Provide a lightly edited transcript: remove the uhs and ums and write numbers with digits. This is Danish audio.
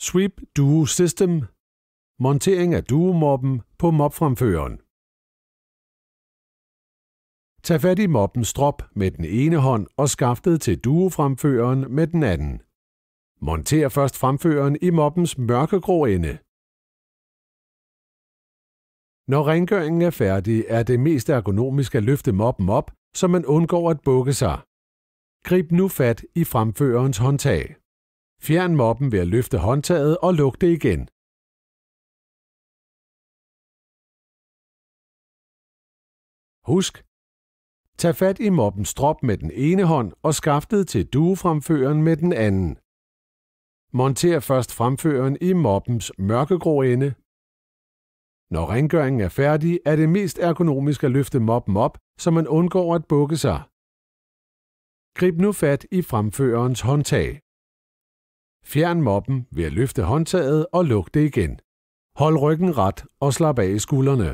Sweep Duo System. Montering af Duo-moppen på mopfremføreren. Tag fat i moppens strop med den ene hånd og skaftet til Duo-fremføreren med den anden. Monter først fremføreren i moppens mørkegrå ende. Når rengøringen er færdig, er det mest ergonomisk at løfte moppen op, så man undgår at bukke sig. Grib nu fat i fremførerens håndtag. Fjern moppen ved at løfte håndtaget og luk det igen. Husk: tag fat i moppens strop med den ene hånd og skaftet til Duo-fremføreren med den anden. Monter først fremføreren i moppens mørkegrå ende. Når rengøringen er færdig, er det mest ergonomisk at løfte moppen op, så man undgår at bukke sig. Grib nu fat i fremførerens håndtag. Fjern moppen ved at løfte håndtaget og luk det igen. Hold ryggen ret og slap af i skuldrene.